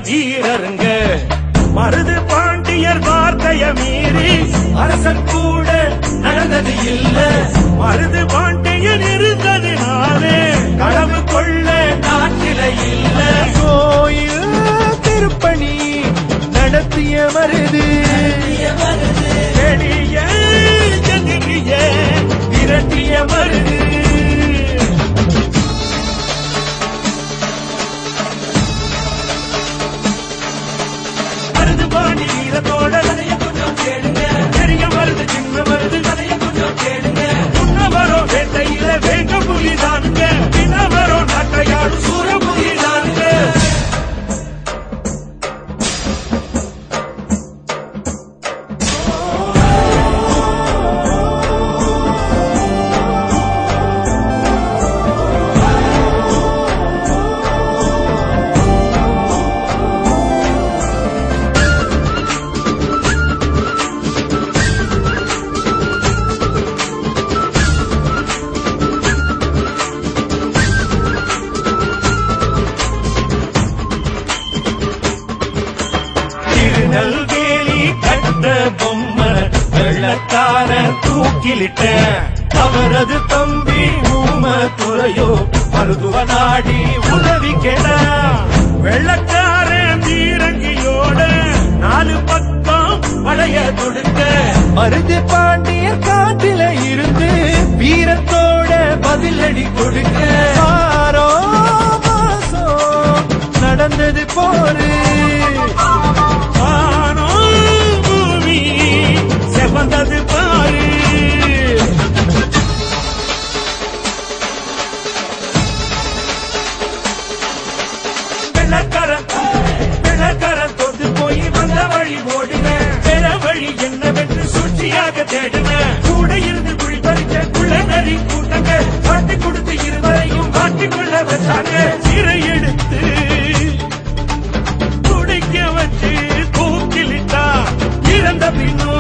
வீரருங்க மருது பாண்டியர் வார்த்தைய மீறி அரசன் கூட நடந்தது இல்ல. மருது பாண்டியன் இருந்ததினாலே களவு கொள்ள நாட்டில இல்ல. கோயில் திருப்பணி நடத்திய மருது எளிய ஜெகதிய விரட்டிய மருது. வீரத்தோட கதைய கொஞ்சம் கேளுங்க, பெரிய மருது சின்ன மருது கதைய கொஞ்சம் கேளுங்க. முன்னவரோ வேட்டையில வேங்க புலிதானுங்க, பின்னவரோ நாட்டையாடு சூர புலிதானுங்க. நல்வேலி கட்ட பொம்மை வெள்ளக்கார தூக்கிலிட்ட அவரது தம்பி ஊம துறையோ மருதுவ நாடி உதவி கேட. வெள்ளக்கார தீரங்கியோட 4 பக்கம் படைய தொடுக்க மருது பாண்டியர் காட்டில இருந்து வீரத்தோட பதிலடி கொடுக்க. ஆரோ மாசம் நடந்தது போரு, பூமி செவந்தது பாரு. வெள்ளக்காரன் தொட்டு போய் வந்த வழி ஓடுன, வேற வழி என்னவென்று சூழ்ச்சியாக தேடுன. கூட இருந்து குழி பறிக்க குள்ள நரி கூட்டங்க காட்டி கொடுத்து இருவரையும் மாட்டிக்கொள்ள வச்சாங்க. சிறை எடுத்து குடிக்க வச்சு தூக்கிலிட்டா இறந்த பின்னோ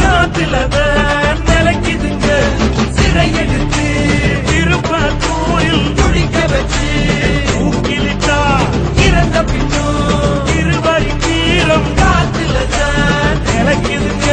காத்திலதான் நிலைக்குதுங்க. சிறை எடுத்து திருப்பத்தூரில் குடிக்க வச்சு தூக்கிலிட்டா இறந்த பின்னோ இருவரின் வீரம் காத்திலதான் நிலைக்குதுங்க.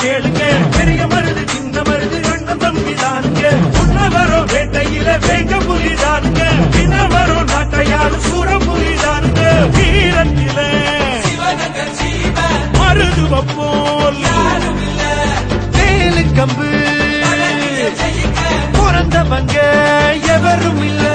கேளுங்க பெரிய மருது சின்ன மருது அண்ணன் தம்பி தானுங்க உன்ன வரும் வேட்டையில வேங்க புலி தானுங்க பின்ன வரும் நாட்டையாரு சூர புலி தானுங்க வீரத்தில மருதுவ போல் வேலு கம்பு பிறந்தவங்க எவரும் இல்ல